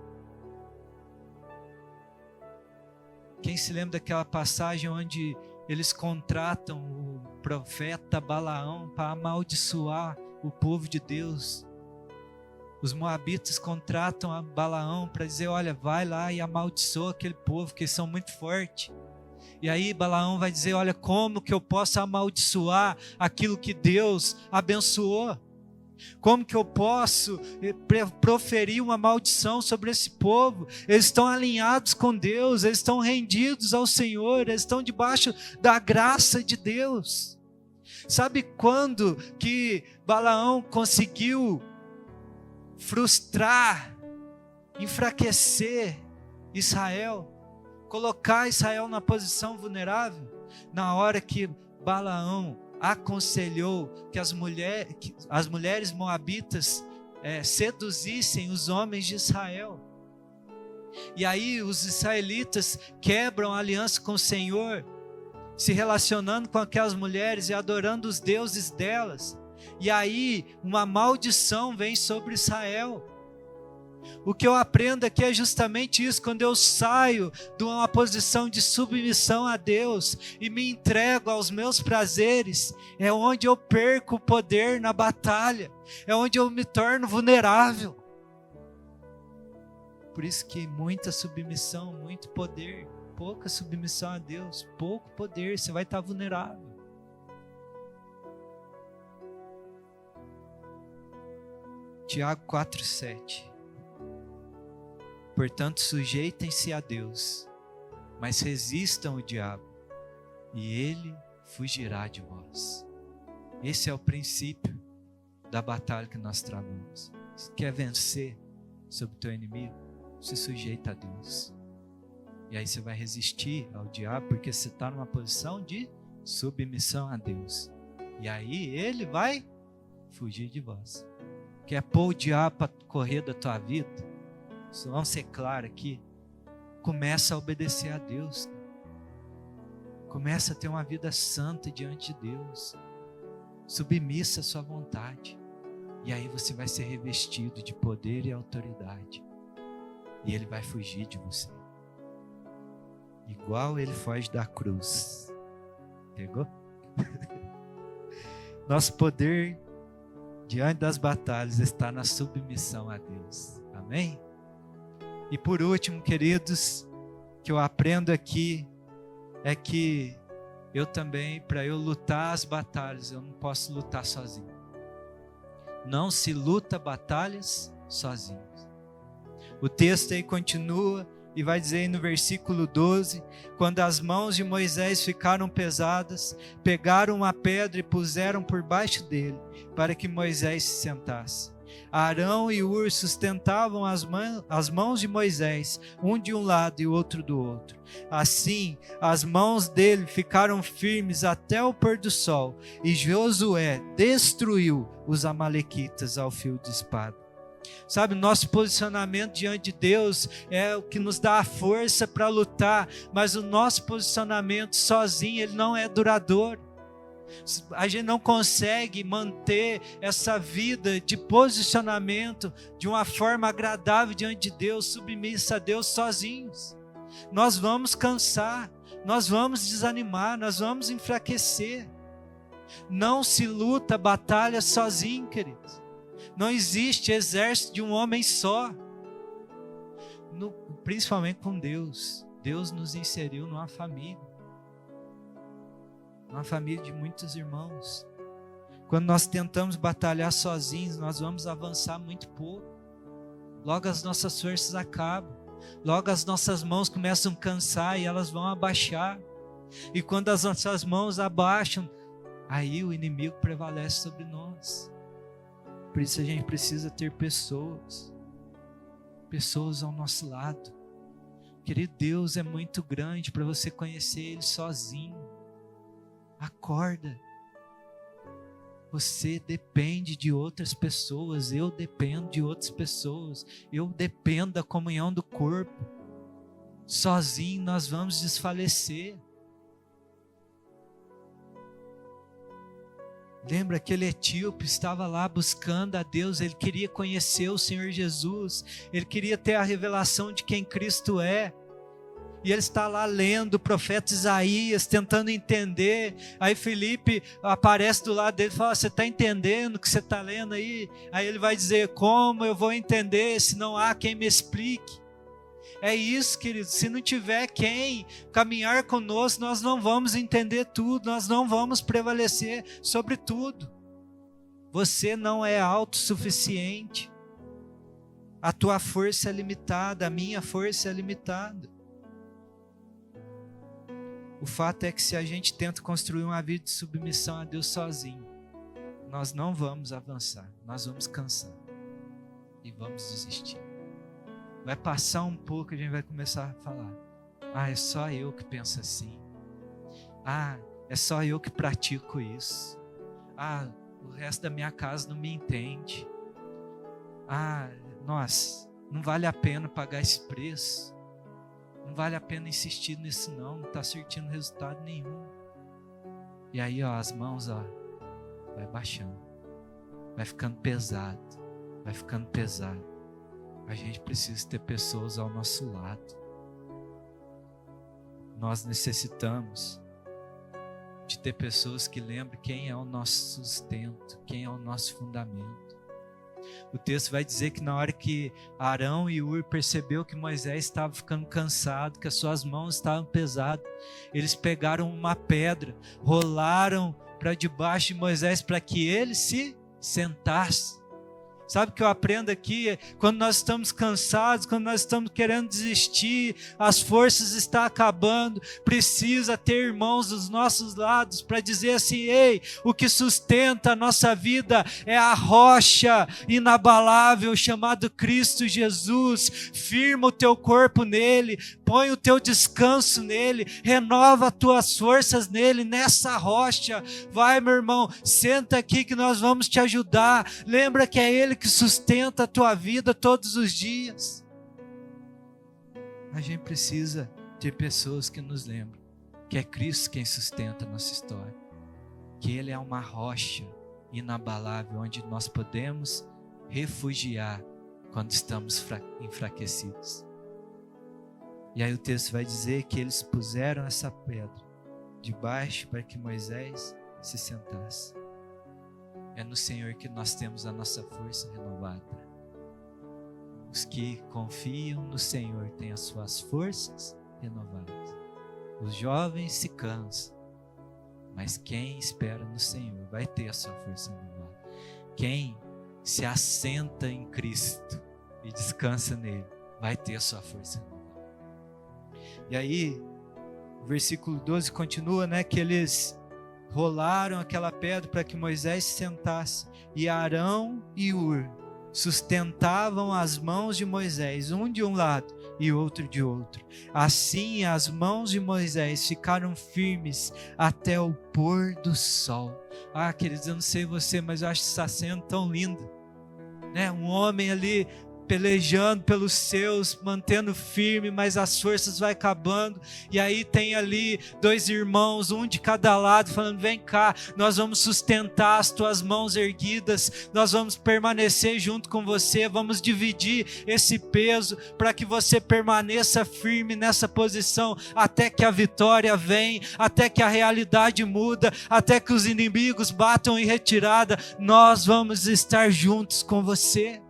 Quem se lembra daquela passagem onde eles contratam o profeta Balaão para amaldiçoar o povo de Deus? Os moabitas contratam a Balaão para dizer: olha, vai lá e amaldiçoa aquele povo, que eles são muito fortes. E aí Balaão vai dizer: olha, como que eu posso amaldiçoar aquilo que Deus abençoou? Como que eu posso proferir uma maldição sobre esse povo? Eles estão alinhados com Deus, eles estão rendidos ao Senhor, eles estão debaixo da graça de Deus. Sabe quando que Balaão conseguiu frustrar, enfraquecer Israel, colocar Israel na posição vulnerável? Na hora que Balaão aconselhou que as mulheres moabitas seduzissem os homens de Israel. E aí os israelitas quebram a aliança com o Senhor, se relacionando com aquelas mulheres e adorando os deuses delas. E aí uma maldição vem sobre Israel. O que eu aprendo aqui é justamente isso: quando eu saio de uma posição de submissão a Deus e me entrego aos meus prazeres, é onde eu perco o poder na batalha, é onde eu me torno vulnerável. Por isso que muita submissão, muito poder, pouca submissão a Deus, pouco poder, você vai estar vulnerável. Tiago 4:7. Portanto, sujeitem-se a Deus, mas resistam o diabo, e ele fugirá de vós. Esse é o princípio da batalha que nós travamos. Se quer vencer sobre o teu inimigo, se sujeita a Deus. E aí você vai resistir ao diabo, porque você está numa posição de submissão a Deus. E aí ele vai fugir de vós. Quer pôr o diabo para correr da tua vida? Vamos ser claros aqui. Começa a obedecer a Deus. Começa a ter uma vida santa diante de Deus, submissa à sua vontade. E aí você vai ser revestido de poder e autoridade. E ele vai fugir de você. Igual ele foge da cruz. Pegou? Nosso poder diante das batalhas está na submissão a Deus. Amém? E por último, queridos, que eu aprendo aqui é que eu também, para eu lutar as batalhas, eu não posso lutar sozinho. Não se luta batalhas sozinho. O texto aí continua e vai dizer aí no versículo 12: quando as mãos de Moisés ficaram pesadas, pegaram uma pedra e puseram por baixo dele, para que Moisés se sentasse. Arão e Hur sustentavam as mãos de Moisés, um de um lado e o outro do outro. Assim, as mãos dele ficaram firmes até o pôr do sol, e Josué destruiu os amalequitas ao fio de espada. Sabe, nosso posicionamento diante de Deus é o que nos dá a força para lutar, mas o nosso posicionamento sozinho, ele não é duradouro. A gente não consegue manter essa vida de posicionamento de uma forma agradável diante de Deus, submissa a Deus sozinhos. Nós vamos cansar, nós vamos desanimar, nós vamos enfraquecer. Não se luta batalha sozinho, queridos. Não existe exército de um homem só. Principalmente com Deus. Deus nos inseriu numa família. uma família de muitos irmãos. Quando nós tentamos batalhar sozinhos, nós vamos avançar muito pouco. Logo as nossas forças acabam. Logo as nossas mãos começam a cansar e elas vão abaixar. E quando as nossas mãos abaixam, aí o inimigo prevalece sobre nós. Por isso a gente precisa ter pessoas ao nosso lado. Querido, Deus é muito grande para você conhecer Ele sozinho. Acorda. Você depende de outras pessoas, eu dependo de outras pessoas, eu dependo da comunhão do corpo. Sozinho nós vamos desfalecer. Lembra, aquele etíope estava lá buscando a Deus, ele queria conhecer o Senhor Jesus, ele queria ter a revelação de quem Cristo é. E ele está lá lendo o profeta Isaías, tentando entender. Aí Felipe aparece do lado dele e fala: você está entendendo o que você está lendo aí? Aí ele vai dizer: como eu vou entender se não há quem me explique? É isso, querido, se não tiver quem caminhar conosco, nós não vamos entender tudo, nós não vamos prevalecer sobre tudo. Você não é autossuficiente. A tua força é limitada, a minha força é limitada. O fato é que se a gente tenta construir uma vida de submissão a Deus sozinho, nós não vamos avançar, nós vamos cansar e vamos desistir. Vai passar um pouco e a gente vai começar a falar: ah, é só eu que penso assim. Ah, é só eu que pratico isso. Ah, o resto da minha casa não me entende. Ah, nossa, não vale a pena pagar esse preço. Não vale a pena insistir nisso não está surtindo resultado nenhum. E aí, ó, as mãos, ó, vai baixando, vai ficando pesado, vai ficando pesado. A gente precisa ter pessoas ao nosso lado. Nós necessitamos de ter pessoas que lembrem quem é o nosso sustento, quem é o nosso fundamento. O texto vai dizer que na hora que Arão e Ur percebeu que Moisés estava ficando cansado, que as suas mãos estavam pesadas, eles pegaram uma pedra, rolaram para debaixo de Moisés para que ele se sentasse. Sabe o que eu aprendo aqui? Quando nós estamos cansados, quando nós estamos querendo desistir, as forças estão acabando, precisa ter irmãos dos nossos lados para dizer assim: ei, o que sustenta a nossa vida é a rocha inabalável chamado Cristo Jesus. Firma o teu corpo nele, põe o teu descanso nele, renova as tuas forças nele, nessa rocha. Vai, meu irmão, senta aqui que nós vamos te ajudar. Lembra que é ele que sustenta a tua vida todos os dias. A gente precisa ter pessoas que nos lembram que é Cristo quem sustenta a nossa história, que Ele é uma rocha inabalável onde nós podemos refugiar quando estamos enfraquecidos. E aí o texto vai dizer que eles puseram essa pedra debaixo para que Moisés se sentasse. É no Senhor que nós temos a nossa força renovada. Os que confiam no Senhor têm as suas forças renovadas. Os jovens se cansam, mas quem espera no Senhor vai ter a sua força renovada. Quem se assenta em Cristo e descansa nele, vai ter a sua força renovada. E aí, o versículo 12 continua, né, que eles rolaram aquela pedra para que Moisés se sentasse, e Arão e Ur sustentavam as mãos de Moisés, um de um lado e outro de outro. Assim as mãos de Moisés ficaram firmes até o pôr do sol. Ah, queridos, eu não sei você, mas eu acho essa cena tão linda, né? Um homem ali pelejando pelos seus, mantendo firme, mas as forças vai acabando, e aí tem ali dois irmãos, um de cada lado, falando: vem cá, nós vamos sustentar as tuas mãos erguidas, nós vamos permanecer junto com você, vamos dividir esse peso, para que você permaneça firme nessa posição, até que a vitória vem, até que a realidade muda, até que os inimigos batam em retirada, nós vamos estar juntos com você.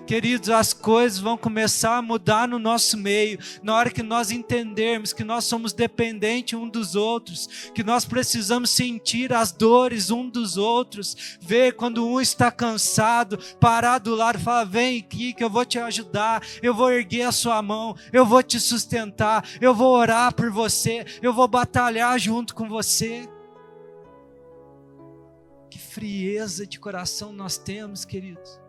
Queridos, as coisas vão começar a mudar no nosso meio, na hora que nós entendermos que nós somos dependentes um dos outros, que nós precisamos sentir as dores um dos outros, ver quando um está cansado, parar do lado e falar: vem aqui que eu vou te ajudar, eu vou erguer a sua mão, eu vou te sustentar, eu vou orar por você, eu vou batalhar junto com você. Que frieza de coração nós temos, queridos,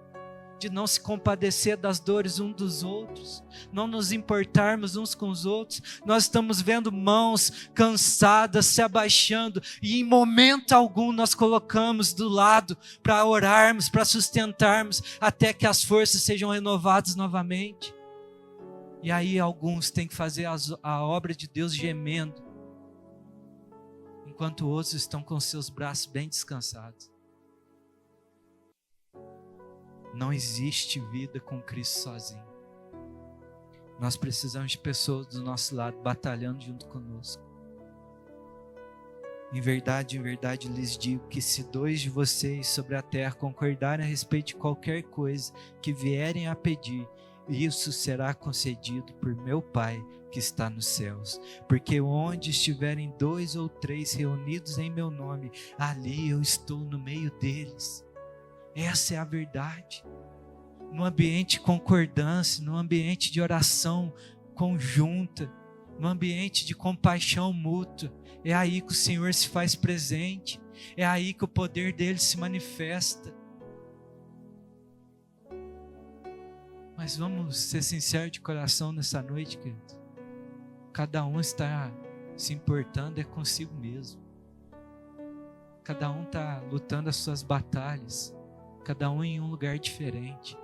de não se compadecer das dores uns dos outros, não nos importarmos uns com os outros. Nós estamos vendo mãos cansadas se abaixando e em momento algum nós colocamos do lado para orarmos, para sustentarmos até que as forças sejam renovadas novamente. E aí alguns têm que fazer a obra de Deus gemendo, enquanto outros estão com seus braços bem descansados. Não existe vida com Cristo sozinho. Nós precisamos de pessoas do nosso lado batalhando junto conosco. Em verdade lhes digo que se 2 de vocês sobre a terra concordarem a respeito de qualquer coisa que vierem a pedir, isso será concedido por meu Pai que está nos céus. Porque onde estiverem 2 ou 3 reunidos em meu nome, ali eu estou no meio deles. Essa é a verdade. No ambiente de concordância, no ambiente de oração conjunta, no ambiente de compaixão mútua, é aí que o Senhor se faz presente, é aí que o poder dele se manifesta. Mas vamos ser sinceros de coração nessa noite, querido. Cada um está se importando é consigo mesmo. Cada um está lutando as suas batalhas, cada um em um lugar diferente.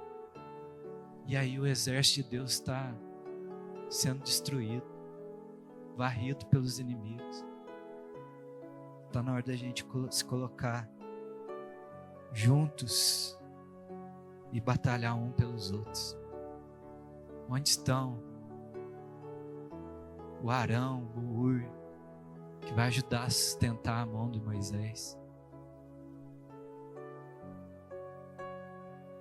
E aí o exército de Deus está sendo destruído, varrido pelos inimigos. Está na hora da gente se colocar juntos e batalhar um pelos outros. Onde estão o Arão, o Ur, que vai ajudar a sustentar a mão de Moisés?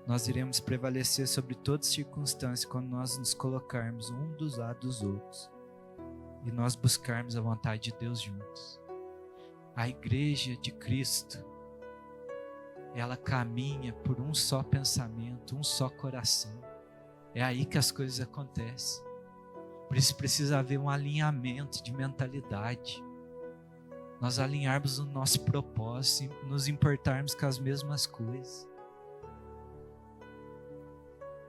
Nós iremos prevalecer sobre toda circunstância quando nós nos colocarmos um dos lados dos outros e nós buscarmos a vontade de Deus juntos. A igreja de Cristo, ela caminha por um só pensamento, um só coração. É aí que as coisas acontecem. Por isso precisa haver um alinhamento de mentalidade. Nós alinharmos o nosso propósito, nos importarmos com as mesmas coisas.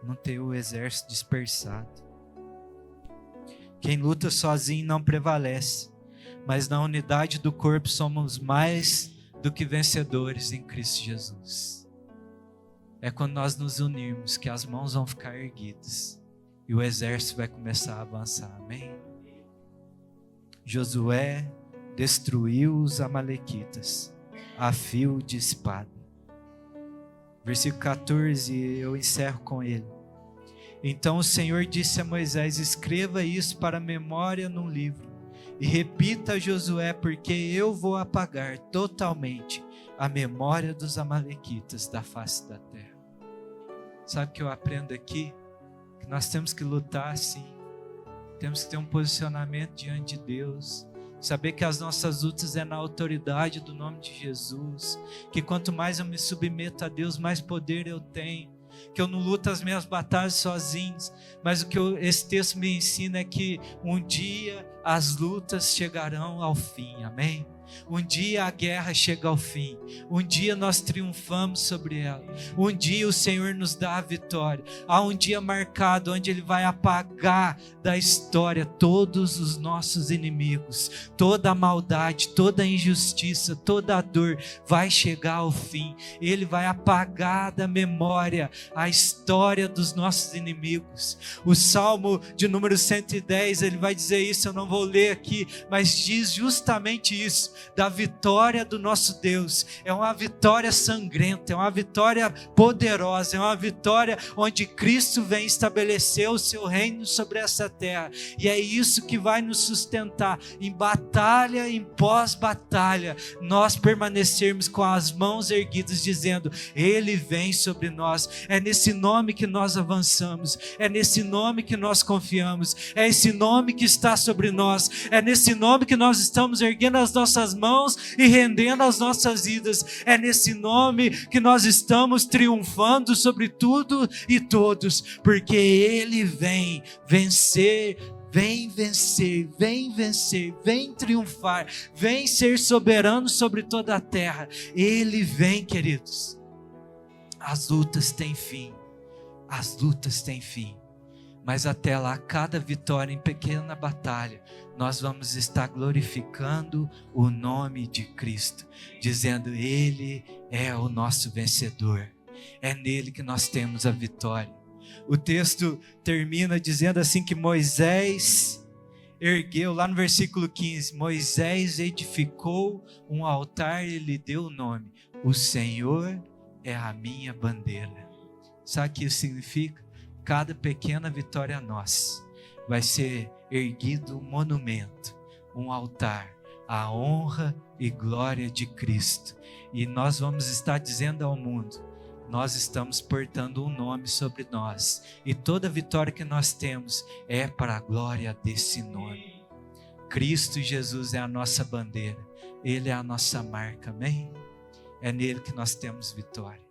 Não ter o exército dispersado. Quem luta sozinho não prevalece, mas na unidade do corpo somos mais do que vencedores em Cristo Jesus. É quando nós nos unirmos que as mãos vão ficar erguidas e o exército vai começar a avançar. Amém? Josué destruiu os amalequitas a fio de espada. Versículo 14, eu encerro com ele. Então o Senhor disse a Moisés: escreva isso para memória num livro e repita a Josué, porque eu vou apagar totalmente a memória dos amalequitas da face da terra. Sabe o que eu aprendo aqui? Que nós temos que lutar sim, temos que ter um posicionamento diante de Deus, saber que as nossas lutas é na autoridade do nome de Jesus, que quanto mais eu me submeto a Deus, mais poder eu tenho, que eu não luto as minhas batalhas sozinhos, mas o que esse texto me ensina é que um dia as lutas chegarão ao fim, amém? Um dia a guerra chega ao fim, um dia nós triunfamos sobre ela, um dia o Senhor nos dá a vitória. Há um dia marcado onde Ele vai apagar da história todos os nossos inimigos, toda a maldade, toda a injustiça, toda a dor vai chegar ao fim. Ele vai apagar da memória a história dos nossos inimigos. O Salmo de número 110, ele vai dizer isso: eu não vou vou ler aqui, mas diz justamente isso, da vitória do nosso Deus. É uma vitória sangrenta, é uma vitória poderosa, é uma vitória onde Cristo vem estabelecer o seu reino sobre essa terra. E é isso que vai nos sustentar em batalha, em pós-batalha, nós permanecermos com as mãos erguidas dizendo, Ele vem sobre nós. É nesse nome que nós avançamos, é nesse nome que nós confiamos, é esse nome que está sobre nós, é nesse nome que nós estamos erguendo as nossas mãos e rendendo as nossas vidas, é nesse nome que nós estamos triunfando sobre tudo e todos, porque Ele vem vencer, vem vencer, vem vencer, vem triunfar, vem ser soberano sobre toda a terra. Ele vem, queridos. As lutas têm fim, as lutas têm fim, mas até lá, cada vitória em pequena batalha, nós vamos estar glorificando o nome de Cristo, dizendo, Ele é o nosso vencedor, é nele que nós temos a vitória. O texto termina dizendo assim que Moisés ergueu, lá no versículo 15, Moisés edificou um altar e lhe deu o nome, o Senhor é a minha bandeira. Sabe o que isso significa? Cada pequena vitória nossa vai ser erguido um monumento, um altar, à honra e glória de Cristo. E nós vamos estar dizendo ao mundo, nós estamos portando um nome sobre nós. E toda vitória que nós temos é para a glória desse nome. Cristo Jesus é a nossa bandeira. Ele é a nossa marca, amém? É nele que nós temos vitória.